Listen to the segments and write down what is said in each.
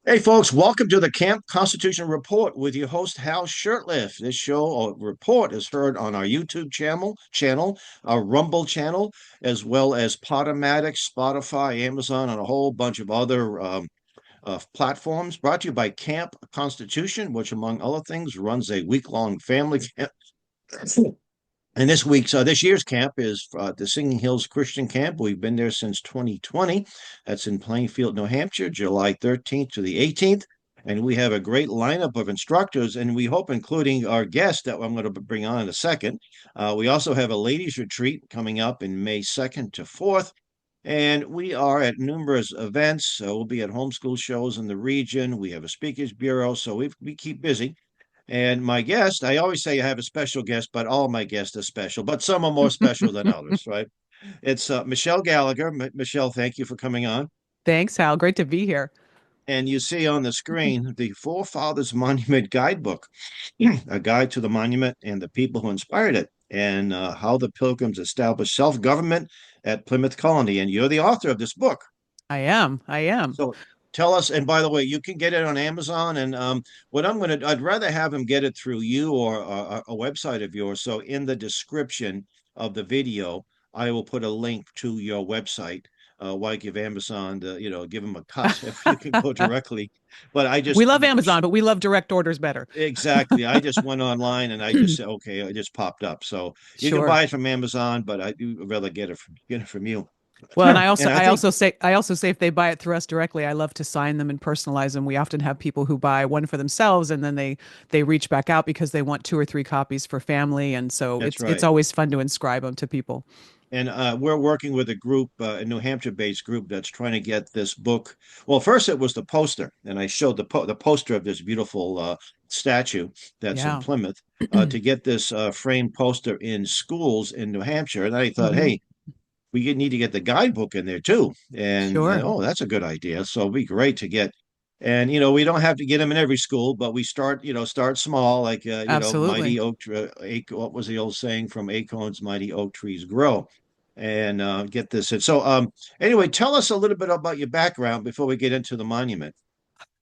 Hey, folks, welcome to the Camp Constitution Report with your host, Hal Shurtleff. This show or report is heard on our YouTube channel, our Rumble channel, as well as Podomatic, Spotify, Amazon, and a whole bunch of other platforms. Brought to you by Camp Constitution, which, among other things, runs a week-long family camp. And this year's camp is the Singing Hills Christian Camp. We've been there since 2020. That's in Plainfield, New Hampshire, July 13th to the 18th. And we have a great lineup of instructors, and we hope, including our guest that I'm going to bring on in a second. We also have a ladies' retreat coming up in May 2nd to 4th. And we are at numerous events. So we'll be at homeschool shows in the region. We have a speakers bureau, so we keep busy. And my guest, I always say I have a special guest, but all my guests are special, but some are more special than others, right? It's Michelle Gallagher. Michelle, thank you for coming on. Thanks, Hal. Great to be here. And you see on the screen the Forefathers Monument Guidebook, a guide to the monument and the people who inspired it, and how the Pilgrims established self government at Plymouth Colony. And you're the author of this book. I am. I am. So tell us, and by the way, you can get it on Amazon. And I'd rather have them get it through you or a website of yours. So in the description of the video, I will put a link to your website. Why give Amazon give them a cut if you can go directly? But I We just love Amazon, but we love direct orders better. exactly. I just went online and I just said, okay, it just popped up. So you can Sure. buy it from Amazon, but I do rather get it from you. Well, and I also And I I think also say I also say if they buy it through us directly, I love to sign them and personalize them. We often have people who buy one for themselves and then they reach back out because they want two or three copies for family, and so that's it's right. always fun to inscribe them to people. And we're working with a group, a New Hampshire-based group that's trying to get this book. Well, first it was the poster, and I showed the poster of this beautiful statue that's in Yeah. Plymouth to get this framed poster in schools in New Hampshire. And I thought, Hmm. hey, we need to get the guidebook in there too. And Sure. oh, that's a good idea. So it'd be great to get. And we don't have to get them in every school, but we start small, like Absolutely. mighty oak. What was the old saying? From acorns, mighty oak trees grow. And get this. And so, anyway, tell us a little bit about your background before we get into the monument.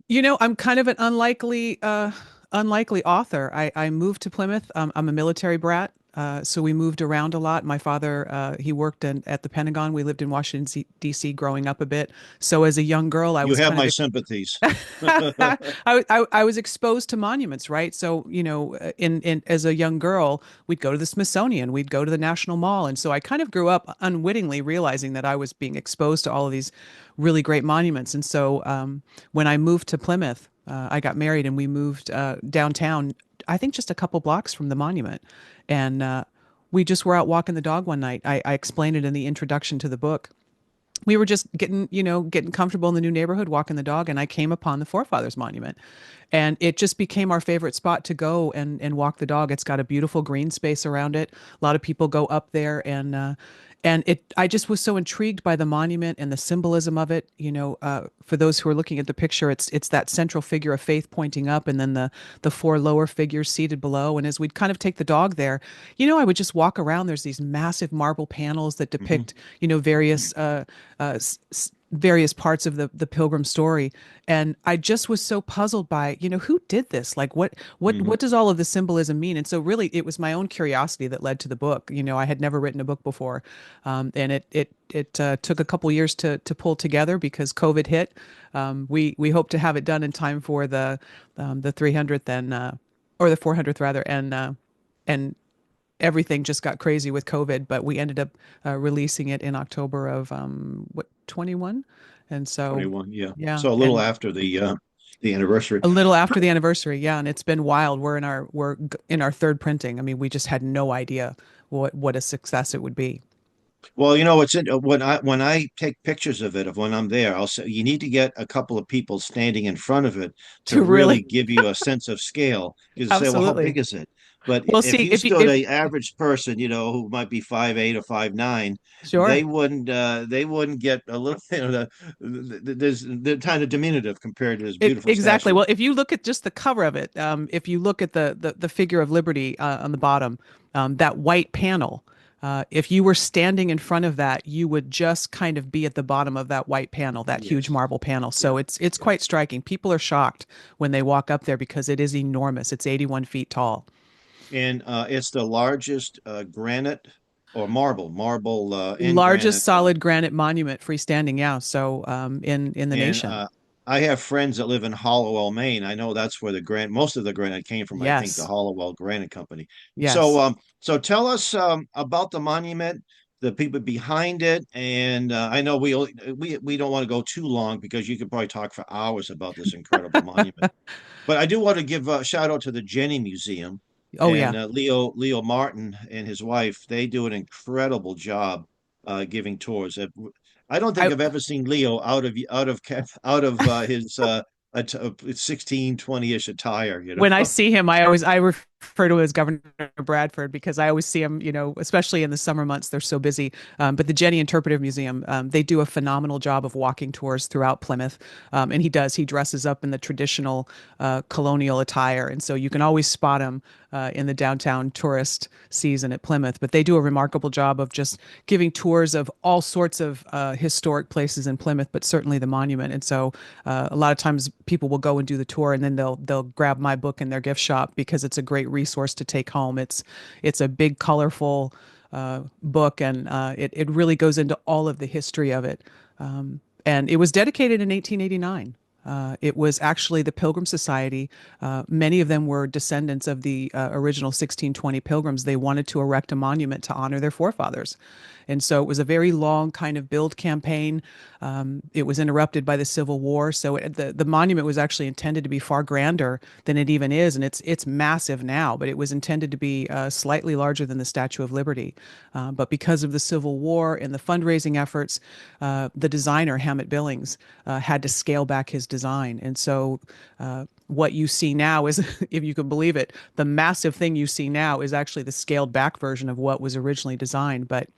I'm kind of an unlikely author. I moved to Plymouth. I'm a military brat. So we moved around a lot. My father, he worked at the Pentagon. We lived in Washington, D.C. growing up a bit. So as a young girl, I You was have kind of my sympathies. I was exposed to monuments, right? So, in as a young girl, we'd go to the Smithsonian, we'd go to the National Mall, and so I kind of grew up unwittingly realizing that I was being exposed to all of these really great monuments. And so, when I moved to Plymouth, I got married and we moved downtown. I think just a couple blocks from the monument, and we just were out walking the dog one night. I explained it in the introduction to the book. We were just getting comfortable in the new neighborhood, walking the dog, and I came upon the Forefathers Monument. And it just became our favorite spot to go and walk the dog. It's got a beautiful green space around it. A lot of people go up there, and I just was so intrigued by the monument and the symbolism of it. For those who are looking at the picture, it's that central figure of faith pointing up, and then the four lower figures seated below. And as we'd kind of take the dog there, I would just walk around. There's these massive marble panels that Mhm. depict, various parts of the Pilgrim story. And I just was so puzzled by, who did this? Like Mhm. what does all of the symbolism mean? And so really it was my own curiosity that led to the book. I had never written a book before. And it took a couple years to pull together because COVID hit. We hope to have it done in time for the 300th or the 400th rather. And everything just got crazy with COVID, but we ended up releasing it in October of 21, and so 21, yeah. yeah, So a little and after the anniversary. a little after the anniversary, yeah, and it's been wild. We're in our third printing. I mean, we just had no idea what a success it would be. Well, it's when I take pictures of it of when I'm there, I'll say you need to get a couple of people standing in front of it to To really really, give you a sense of scale. You say, well, how big absolutely. is it? But Well, if see, you if you stood if a average person, who might be 5'8" or 5'9", sure. they wouldn't get a little, they're kind of diminutive compared to this beautiful Exactly. statue. Well, if you look at just the cover of it, if you look at the figure of Liberty on the bottom, that white panel, If you were standing in front of that, you would just kind of be at the bottom of that white panel, that huge Yes. marble panel. Yeah. So it's Yeah. quite striking. People are shocked when they walk up there because it is enormous. It's 81 feet tall. And it's the largest granite or marble and Largest granite. solid granite monument freestanding, yeah. So in the And nation. I have friends that live in Hollowell, Maine. I know that's where most of the granite came from. I think the Yes. Hollowell Granite Company. So, Yes. so tell us about the monument, the people behind it, and I know we don't want to go too long because you could probably talk for hours about this incredible monument. But I do want to give a shout out to the Jenny Museum Oh and yeah. Leo Martin and his wife. They do an incredible job giving tours. I don't think I I've ever seen Leo out of his 16, 20-ish attire, you when I know. see him, I refer to him as Governor Bradford because I always see him, especially in the summer months, they're so busy. But the Jenny Interpretive Museum, they do a phenomenal job of walking tours throughout Plymouth. And he dresses up in the traditional colonial attire. And so you can always spot him in the downtown tourist season at Plymouth. But they do a remarkable job of just giving tours of all sorts of historic places in Plymouth, but certainly the monument. And so a lot of times people will go and do the tour, and then they'll grab my book in their gift shop because it's a great resource to take home. It's a big, colorful book, and it really goes into all of the history of it. And it was dedicated in 1889. It was actually the Pilgrim Society. Many of them were descendants of the original 1620 Pilgrims. They wanted to erect a monument to honor their forefathers. And so it was a very long kind of build campaign. It was interrupted by the Civil War. So the monument was actually intended to be far grander than it even is. And it's massive now, but it was intended to be slightly larger than the Statue of Liberty. But because of the Civil War and the fundraising efforts, the designer, Hammett Billings, had to scale back his design. And so what you see now is, if you can believe it, the massive thing you see now is actually the scaled back version of what was originally designed. But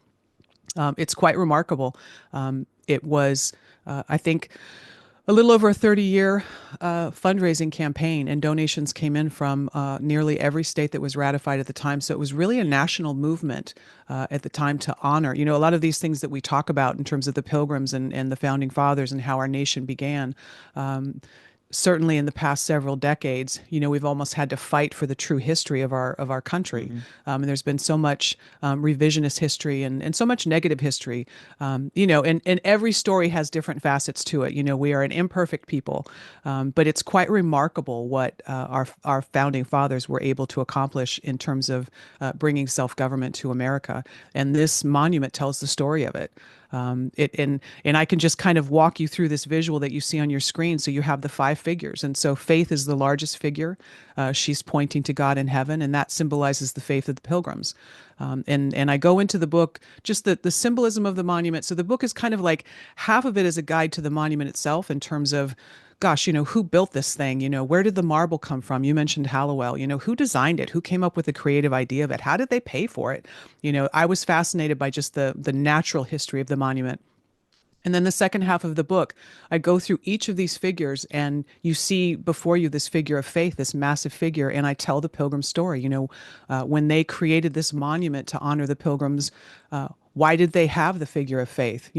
it's quite remarkable. It was, I think, a little over a 30-year fundraising campaign, and donations came in from nearly every state that was ratified at the time. So it was really a national movement at the time to honor. A lot of these things that we talk about in terms of the Pilgrims and the founding fathers and how our nation began. Certainly in the past several decades, we've almost had to fight for the true history of our country. Mhm. And there's been so much revisionist history and so much negative history. And every story has different facets to it. We are an imperfect people, but it's quite remarkable what our founding fathers were able to accomplish in terms of bringing self-government to America. And this monument tells the story of it. And I can just kind of walk you through this visual that you see on your screen. So you have the five figures, and so faith is the largest figure. She's pointing to God in heaven, and that symbolizes the faith of the Pilgrims. And I go into the book just the symbolism of the monument. So the book is kind of like half of it is a guide to the monument itself in terms of, gosh, who built this thing? Where did the marble come from? You mentioned Hallowell. Who designed it? Who came up with the creative idea of it? How did they pay for it? I was fascinated by just the natural history of the monument. And then the second half of the book, I go through each of these figures, and you see before you this figure of faith, this massive figure, and I tell the Pilgrim story. When they created this monument to honor the Pilgrims, why did they have the figure of faith?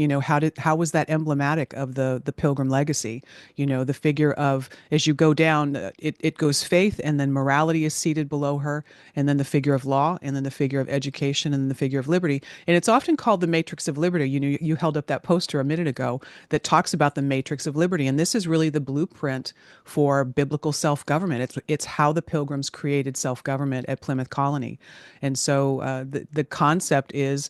How was that emblematic of the Pilgrim legacy? The figure of, as you go down, it goes faith, and then morality is seated below her, and then the figure of law, and then the figure of education, and then the figure of liberty. And it's often called the Matrix of Liberty. You held up that poster a minute ago that talks about the Matrix of Liberty, and this is really the blueprint for biblical self-government. It's how the Pilgrims created self-government at Plymouth Colony. And so the concept is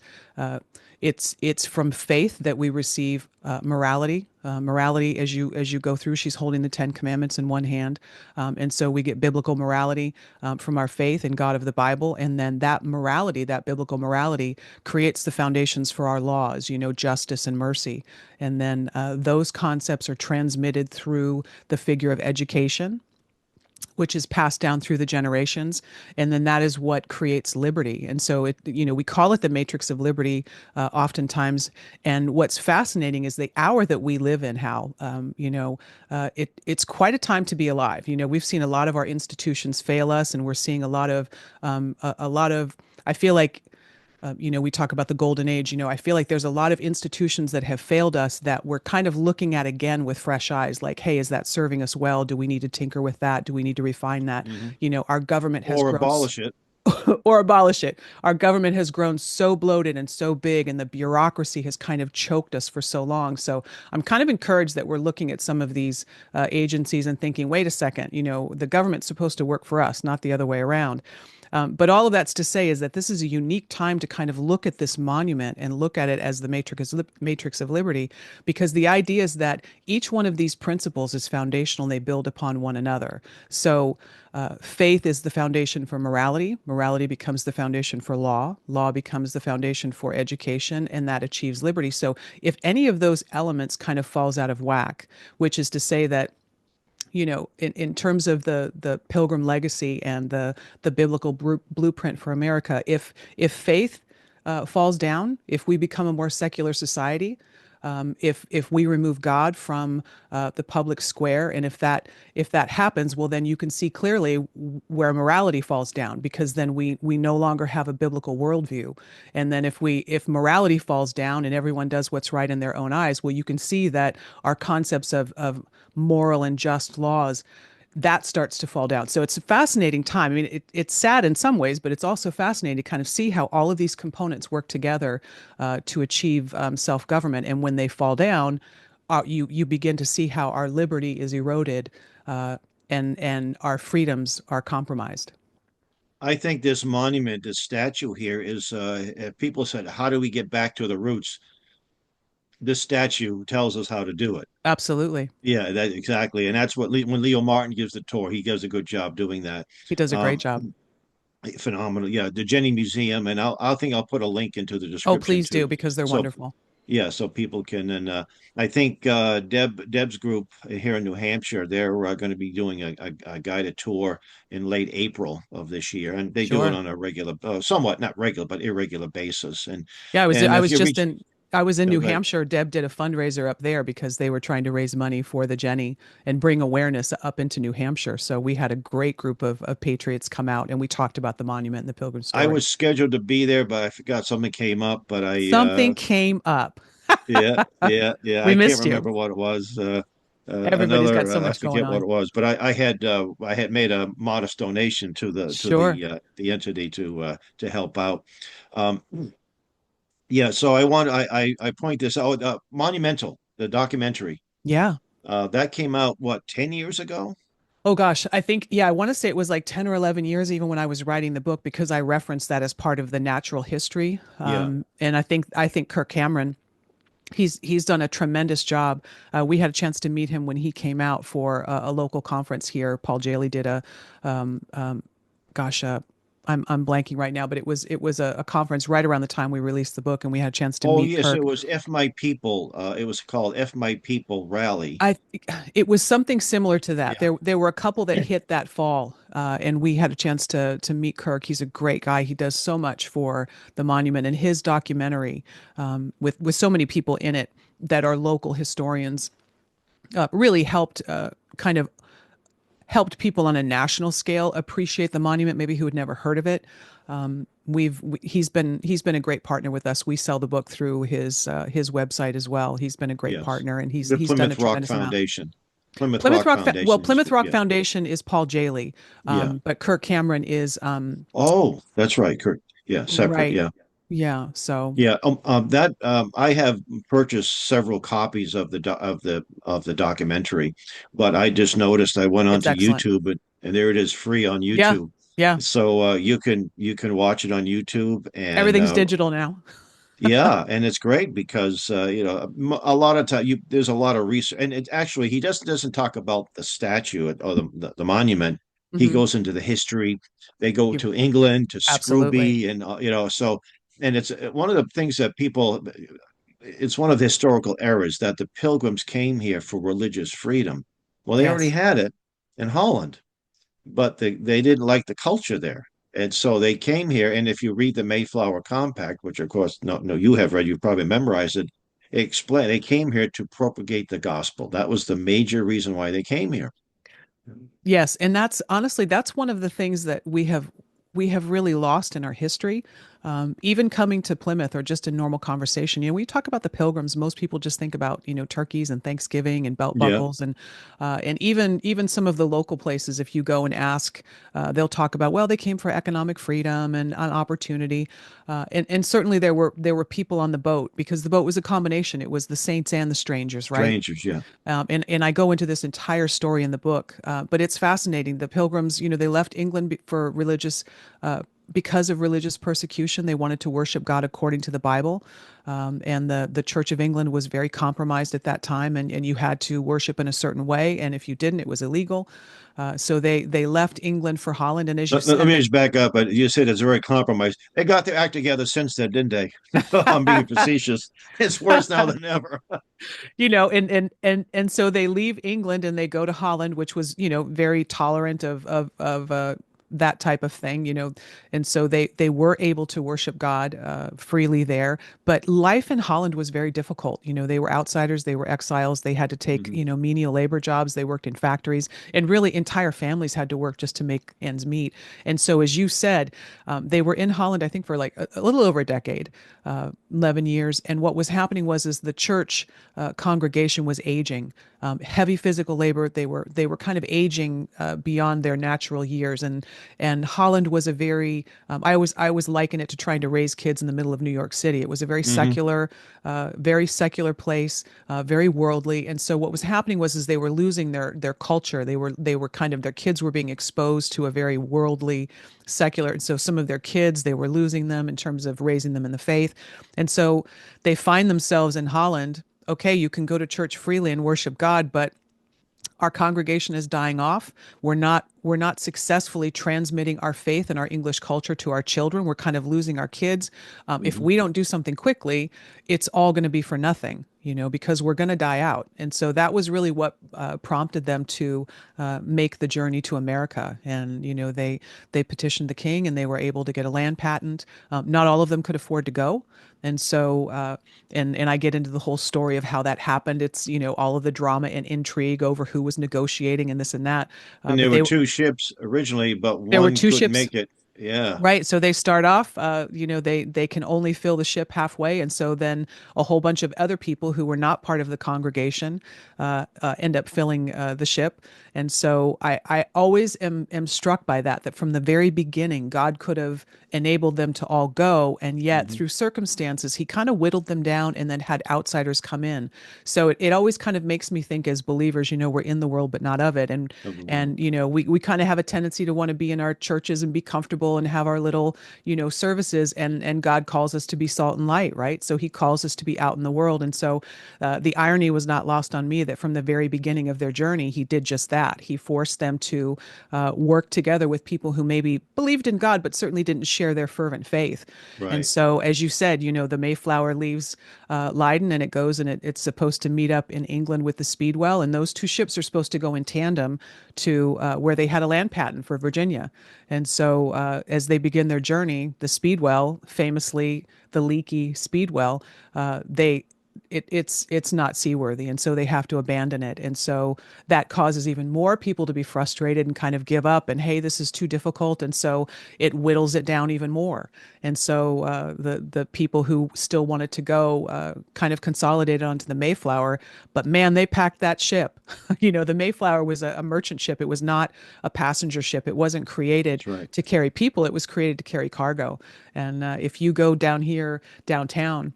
it's from faith that we receive morality. Morality, as you go through, she's holding the Ten Commandments in one hand, and so we get biblical morality from our faith in God of the Bible, and then that morality, that biblical morality, creates the foundations for our laws. Justice and mercy, and then those concepts are transmitted through the figure of education, which is passed down through the generations, and then that is what creates liberty. And so we call it the Matrix of Liberty oftentimes. And what's fascinating is the hour that we live in. How it's quite a time to be alive. We've seen a lot of our institutions fail us, and we're seeing a lot of I feel like We talk about the golden age. I feel like there's a lot of institutions that have failed us that we're kind of looking at again with fresh eyes. Like, hey, is that serving us well? Do we need to tinker with that? Do we need to refine that? Hmm. Our government has Or grown abolish it. or abolish it. Our government has grown so bloated and so big, and the bureaucracy has kind of choked us for so long. So I'm kind of encouraged that we're looking at some of these agencies and thinking, wait a second, the government's supposed to work for us, not the other way around. But all of that's to say is that this is a unique time to kind of look at this monument and look at it as the matrix of liberty, because the idea is that each one of these principles is foundational and they build upon one another. So faith is the foundation for morality. Morality becomes the foundation for law. Law becomes the foundation for education, and that achieves liberty. So if any of those elements kind of falls out of whack, which is to say that in terms of the Pilgrim legacy and the biblical blueprint for America, if faith falls down, if we become a more secular society, if we remove God from the public square, and if that happens, well, then you can see clearly where morality falls down, because then we no longer have a biblical worldview. And then if morality falls down and everyone does what's right in their own eyes, well, you can see that our concepts of moral and just laws, that starts to fall down. So it's a fascinating time. I mean, it's sad in some ways, but it's also fascinating to kind of see how all of these components work together to achieve self-government. And when they fall down, you begin to see how our liberty is eroded, and our freedoms are compromised. I think this monument, this statue here is, people said, how do we get back to the roots? This statue tells us how to do it. Absolutely. Yeah, that exactly. And that's what when Leo Martin gives the tour, he does a good job doing that. He does a great Um, job. Phenomenal. Yeah, the Jenny Museum, and I think I'll put a link into the Oh, description please do, too. because they're So wonderful. yeah, so people can. And I think Deb's group here in New Hampshire, they're going to be doing a guided tour in late April of this year, and they do it Sure. on a regular, somewhat not regular, but irregular basis. And Yeah, I was and I if was you just reach, in I was in go New ahead. Hampshire. Deb did a fundraiser up there because they were trying to raise money for the Jenny and bring awareness up into New Hampshire. So we had a great group of patriots come out, and we talked about the monument and the Pilgrim I story. was scheduled to be there, but I forgot something came up. But Something came up. yeah. We I can't missed you. remember what it was. Everybody's got Another, so I much going forget what on. it was, but I had made a modest donation to Sure. the entity to help out. Um, yeah, so I point this out. Monumental, the documentary, Yeah. that came out what, 10 years ago? Oh gosh, I think, yeah, I want to say it was like 10 or 11 years even when I was writing the book, because I referenced that as part of the natural history. Yeah, And I think Kirk Cameron, he's done a tremendous job. We had a chance to meet him when he came out for a local conference here. Paul Jaley did um, um, gosh, I'm blanking right now, but it was a conference right around the time we released the book, and we had a chance to oh meet yes, it Kirk. was F My People. It was called F My People Rally. I It was something similar to that. Yeah, There were a couple that hit that fall, and we had a chance to meet Kirk. He's a great guy. He does so much for the monument, and his documentary, with so many people in it that are local historians, really kind of helped people on a national scale appreciate the monument, maybe who had never heard of it. He's been a great partner with us. We sell the book through his website as well. He's been a great yes. partner, and he's The he's done a Plymouth Rock tremendous amount. Foundation. Plymouth Rock Plymouth Foundation. Rock Yeah, Foundation is Paul Jaley, yeah. but Kirk Cameron is Oh, that's right, Kurt. Yeah, separate. right. Yeah, Yeah, so yeah. That I have purchased several copies of the documentary, but I just noticed I went it's onto excellent. YouTube, and there it is, free on Yeah, YouTube. yeah. So you can watch it on YouTube, and Everything's digital now. yeah, and it's great because a lot of time there's a lot of research, and it actually he just doesn't talk about the statue or the monument. He Hmm. goes into the history. They go to England to Absolutely. Scrooby, and so, and it's one of the things that people. It's one of the historical errors that the Pilgrims came here for religious freedom. Well, they already Yes. had it in Holland, but they didn't like the culture there. And so they came here. And if you read the Mayflower Compact, which of course, no, you have read, you've probably memorized it, explain they came here to propagate the gospel. That was the major reason why they came here. Yes, and that's honestly that's one of the things that we have really lost in our history. Even coming to Plymouth or just in normal conversation, when you talk about the Pilgrims, most people just think about, turkeys and Thanksgiving and belt Yeah. buckles and even some of the local places. If you go and ask, they'll talk about, well, they came for economic freedom and an opportunity, and certainly there were people on the boat because the boat was a combination. It was the saints and the strangers, right? Strangers. Yeah. And I go into this entire story in the book, but it's fascinating. The Pilgrims, they left England for religious, because of religious persecution. They wanted to worship God according to the Bible, and the Church of England was very compromised at that time, and you had to worship in a certain way, and if you didn't, it was illegal. So they left England for Holland, and as you Let said, me just back up. But you said it's very compromised. They got their act together since then, didn't they? I'm being facetious. It's worse now than ever. and so they leave England and they go to Holland, which was, very tolerant of that type of thing, and so they were able to worship God freely there. But life in Holland was very difficult. They were outsiders, they were exiles, they had to take, Mhm. menial labor jobs, they worked in factories, and really entire families had to work just to make ends meet. And so, as you said, they were in Holland, I think, for like a little over a decade, 11 years. And what was happening was, is the church congregation was aging, heavy physical labor. They were kind of aging beyond their natural years, and Holland was a very I always liken it to trying to raise kids in the middle of New York City. It was a Hmm. very secular place, very worldly. And so what was happening was, is they were losing their culture. They were kind of, their kids were being exposed to a very worldly, secular. And so some of their kids, they were losing them in terms of raising them in the faith. And so they find themselves in Holland. Okay, you can go to church freely and worship God, but our congregation is dying off. We're not successfully transmitting our faith and our English culture to our children. We're kind of losing our kids. If Hmm. we don't do something quickly, it's all going to be for nothing, because we're going to die out. And so that was really what prompted them to make the journey to America. And they petitioned the king, and they were able to get a land patent. Not all of them could afford to go. And so, and I get into the whole story of how that happened. It's, all of the drama and intrigue over who was negotiating and this and that. And But there were two ships originally, but there were one two couldn't ships. make it. Yeah. Right. So they start off, they can only fill the ship halfway. And so then a whole bunch of other people who were not part of the congregation end up filling the ship. And so I always am struck by that from the very beginning, God could have enabled them to all go. And yet Hmm. through circumstances, he kind of whittled them down and then had outsiders come in. So it always kind of makes me think, as believers, we're in the world, but not of it. And, Of the world. and, we kind of have a tendency to want to be in our churches and be comfortable and have our little, services, and God calls us to be salt and light, right? So he calls us to be out in the world. And so the irony was not lost on me that from the very beginning of their journey, he did just that. He forced them to work together with people who maybe believed in God, but certainly didn't share their fervent faith. And Right. so, as you said, the Mayflower leaves Leiden, and it goes, and it's supposed to meet up in England with the Speedwell. And those two ships are supposed to go in tandem to where they had a land patent for Virginia. And so, as they begin their journey, the Speedwell, famously the leaky Speedwell, it's not seaworthy, and so they have to abandon it. And so that causes even more people to be frustrated and kind of give up. And hey, this is too difficult, and so it whittles it down even more. And so the people who still wanted to go kind of consolidated onto the Mayflower. But man, they packed that ship. The Mayflower was a merchant ship. It was not a passenger ship. It wasn't created That's right. to carry people. It was created to carry cargo. And if you go down here downtown,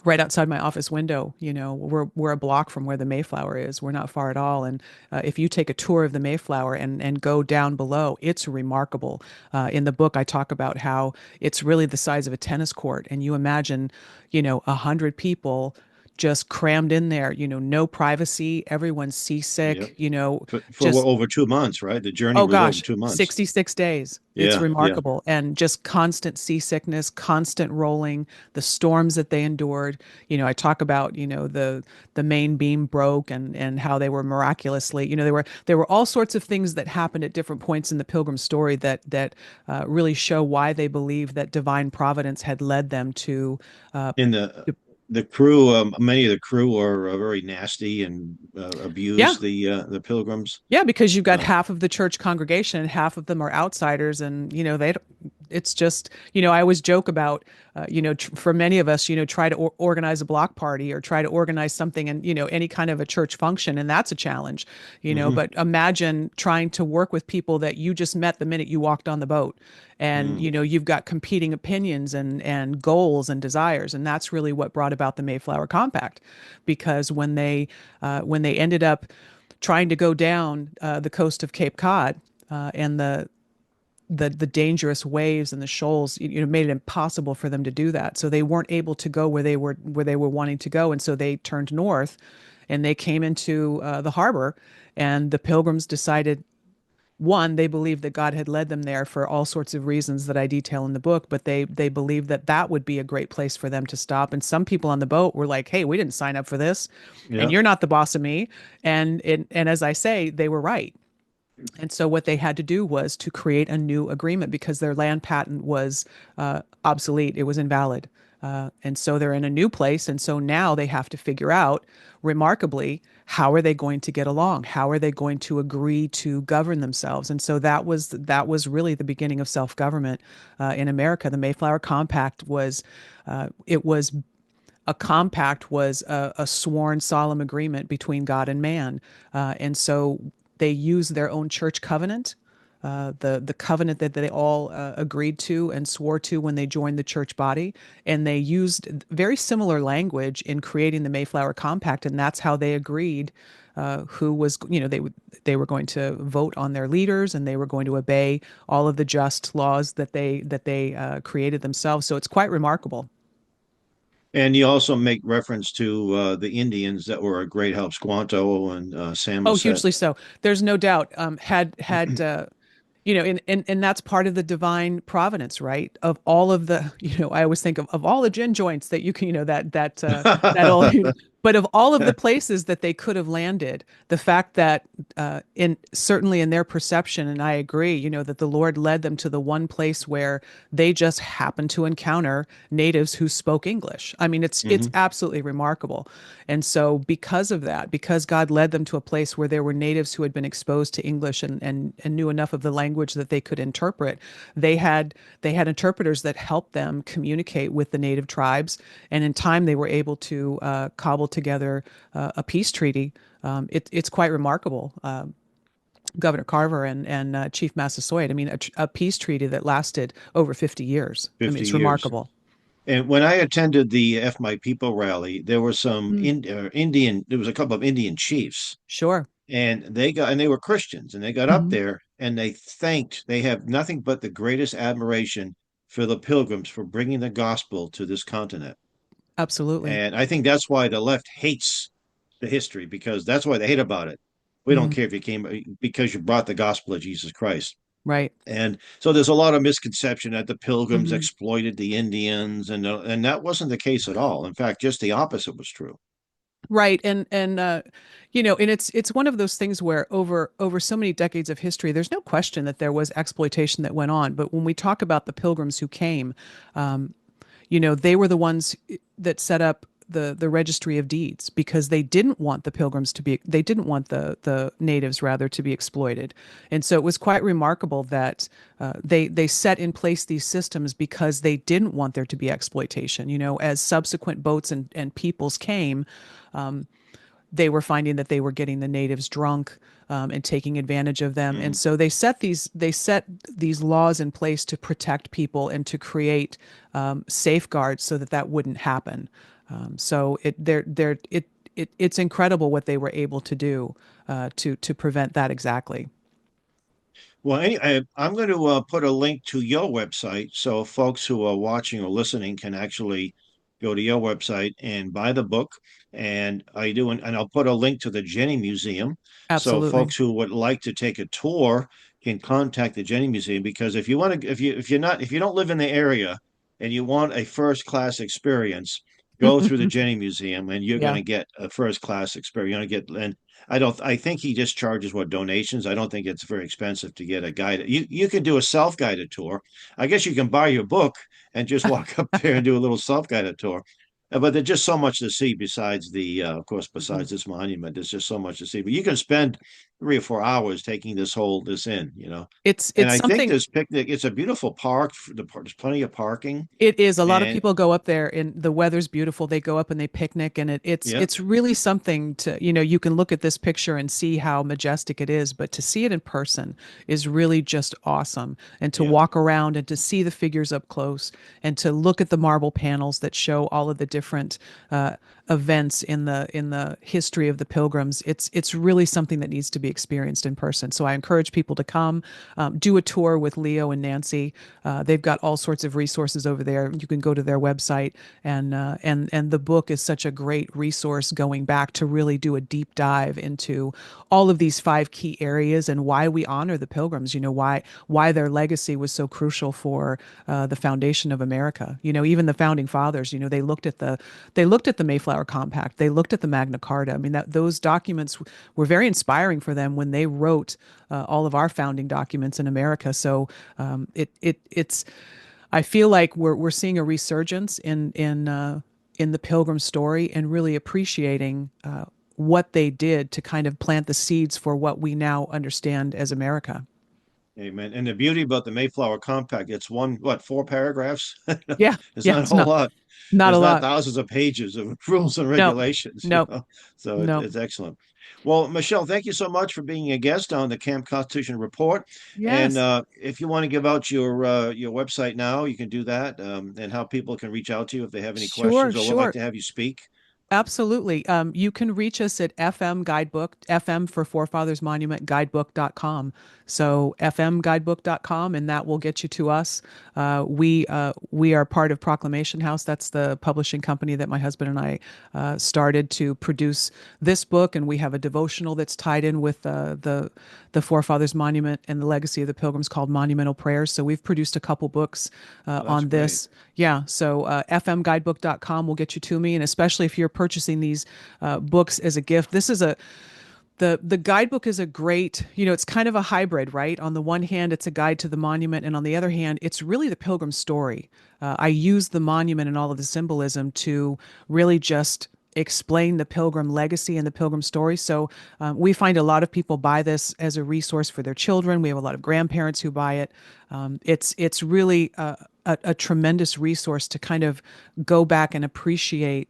right outside my office window, we're a block from where the Mayflower is. We're not far at all. And if you take a tour of the Mayflower and go down below, it's remarkable. In the book, I talk about how it's really the size of a tennis court, and you imagine, 100 people just crammed in there. No privacy. Everyone's Yep. seasick. For Just over 2 months, right? The journey Oh was over gosh, 2 months. 66 days. It's Yeah. Yeah. remarkable. And just constant seasickness, constant rolling, the storms that they endured. I talk about, the main beam broke, and how they were miraculously, there were all sorts of things that happened at different points in the Pilgrim story that really show why they believe that divine providence had led them to In the crew, many of the crew are very nasty and yeah. abuse the pilgrims. Yeah, because you've got Uh, half of the church congregation and half of them are outsiders, and It's just, I always joke about, for many of us, try to organize a block party or try to organize something and, any kind of a church function. And that's a challenge, Hmm. but imagine trying to work with people that you just met the minute you walked on the boat. And, Mm. you've got competing opinions and goals and desires. And that's really what brought about the Mayflower Compact, because when they ended up trying to go down the coast of Cape Cod, and the dangerous waves and the shoals, made it impossible for them to do that. So they weren't able to go where they were wanting to go, and so they turned north, and they came into the harbor, and the Pilgrims decided. One, they believed that God had led them there for all sorts of reasons that I detail in the book, but they believed that that would be a great place for them to stop. And some people on the boat were like, "Hey, we didn't sign up for this, and Yeah. you're not the boss of me." And as I say, they were right. And so what they had to do was to create a new agreement because their land patent was obsolete. It was invalid. And so they're in a new place. And so now they have to figure out, remarkably, how are they going to get along? How are they going to agree to govern themselves? And so that was really the beginning of self-government in America. The Mayflower Compact was it was a compact was a sworn solemn agreement between God and man. And so they used their own church covenant, the covenant that they all agreed to and swore to when they joined the church body, and they used very similar language in creating the Mayflower Compact, and that's how they agreed. Who was, they were going to vote on their leaders, and they were going to obey all of the just laws that they created themselves. So it's quite remarkable. And you also make reference to the Indians that were a great help, Squanto and Oh, Samoset. hugely so. There's no doubt. And that's part of the divine providence, right? Of all of the, I always think of all the gin joints that you can, that all, but of all of the places that they could have landed, the fact that, in certainly in their perception, and I agree, that the Lord led them to the one place where they just happened to encounter natives who spoke English. I mean, it's Hmm. absolutely remarkable. And so because of that, because God led them to a place where there were natives who had been exposed to English and knew enough of the language that they could interpret, they had interpreters that helped them communicate with the native tribes. And in time, they were able to cobble together a peace treaty. It's quite remarkable. Governor Carver and Chief Massasoit. I mean, a peace treaty that lasted over 50 years. I mean, 50 it's years. remarkable. And when I attended the F My People rally, there were some Mm, Indian, there was a couple of Indian chiefs, sure. and they were Christians, and they got up Hmm. there and they have nothing but the greatest admiration for the Pilgrims for bringing the gospel to this continent. Absolutely. And I think that's why the left hates the history, because that's why they hate about it. We don't Mm, care if you came because you brought the gospel of Jesus Christ. right. And so there's a lot of misconception that the Pilgrims Hmm. exploited the Indians, and that wasn't the case at all. In fact, just the opposite was true. Right. And it's one of those things where over so many decades of history, there's no question that there was exploitation that went on. But when we talk about the Pilgrims who came, um, they were the ones that set up the registry of deeds because they didn't want the natives rather to be exploited. And so it was quite remarkable that they set in place these systems because they didn't want there to be exploitation. As subsequent boats and peoples came, they were finding that they were getting the natives drunk, and taking advantage of them. And Mm. so they set these laws in place to protect people and to create safeguards so that that wouldn't happen. So it's incredible what they were able to do to prevent that exactly. Well, I'm going to put a link to your website so folks who are watching or listening can actually go to your website and buy the book. And I'll put a link to the Jenny Museum so Absolutely. folks who would like to take a tour can contact the Jenny Museum, because if you want to, if you don't live in the area and you want a first class experience, go through the Jenny Museum and you're going Yeah. to get a first class experience. You're going to get, and I think he just charges what, donations. I don't think it's very expensive to get a guide. You can do a self-guided tour. I guess you can buy your book and just walk up there and do a little self-guided tour. But there's just so much to see besides of course, Mhm. besides this monument, there's just so much to see. But you can spend 3 or 4 hours taking this in, And It's I think something. this picnic, it's a beautiful park. There's plenty of parking, It is. A lot of and people go up there and the weather's beautiful. They go up and they picnic and yeah, it's really something to, you can look at this picture and see how majestic it is, but to see it in person is really just awesome. And to yeah, walk around and to see the figures up close and to look at the marble panels that show all of the different events in the history of the Pilgrims, it's really something that needs to be experienced in person. So I encourage people to come, do a tour with Leo and Nancy. They've got all sorts of resources over there. You can go to their website, and the book is such a great resource going back to really do a deep dive into all of these five key areas and why we honor the Pilgrims. Why their legacy was so crucial for the foundation of America. Even the founding fathers. They looked at the Mayflower Compact. They looked at the Magna Carta. I mean, those documents were very inspiring for them when they wrote all of our founding documents in America. So it's I feel like we're seeing a resurgence in the Pilgrim story and really appreciating what they did to kind of plant the seeds for what we now understand as America. amen. And the beauty about the Mayflower Compact, it's what, 4 paragraphs? Yeah, It's yeah, not a it's whole not lot. not a There's not lot. thousands of pages of rules and No, regulations, no, So no. it's excellent. Well, Michelle, thank you so much for being a guest on the Camp Constitution Report. And Yes, if you want to give out your website now, you can do that, and how people can reach out to you if they have any sure, questions or would like sure. to have you speak. Absolutely. You can reach us at FM Guidebook, FM for Forefathers Monument, guidebook.com. So fmguidebook.com, and that will get you to us. We are part of Proclamation House. That's the publishing company that my husband and I started to produce this book, and we have a devotional that's tied in with the Forefathers Monument and the legacy of the Pilgrims called Monumental Prayers. So we've produced a couple books Oh, that's on great. this. Yeah, so fmguidebook.com will get you to me, and especially if you're purchasing these books as a gift, this is a the guidebook is a great, it's kind of a hybrid, right? On the one hand, it's a guide to the monument, and on the other hand, it's really the Pilgrim story. I use the monument and all of the symbolism to really just explain the Pilgrim legacy and the Pilgrim story. So we find a lot of people buy this as a resource for their children. We have a lot of grandparents who buy it. It's really a tremendous resource to kind of go back and appreciate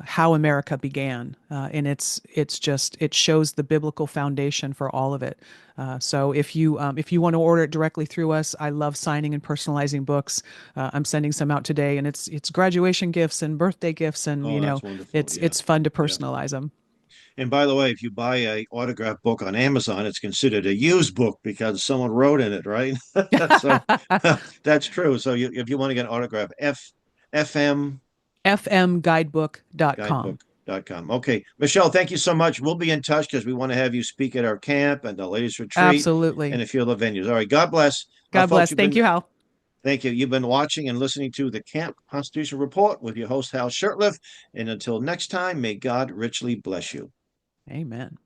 how America began, and it shows the biblical foundation for all of it. So if you want to order it directly through us, I love signing and personalizing books. I'm sending some out today, and it's graduation gifts and birthday gifts, and Oh, that's wonderful. Yeah. it's fun to Yeah. personalize them. And by the way, if you buy a autographed book on Amazon, it's considered a used book because someone wrote in it, right? So that's true. So if you want to get an autograph, FM fmguidebook.com. guidebook.com. Okay. Michelle, thank you so much. We'll be in touch because we want to have you speak at our camp and the latest retreat and Absolutely. a few other venues. All right. God bless. God Folks, bless. Thank you, Hal. thank you. You've been watching and listening to the Camp Constitution Report with your host, Hal Shurtleff. And until next time, may God richly bless you. Amen.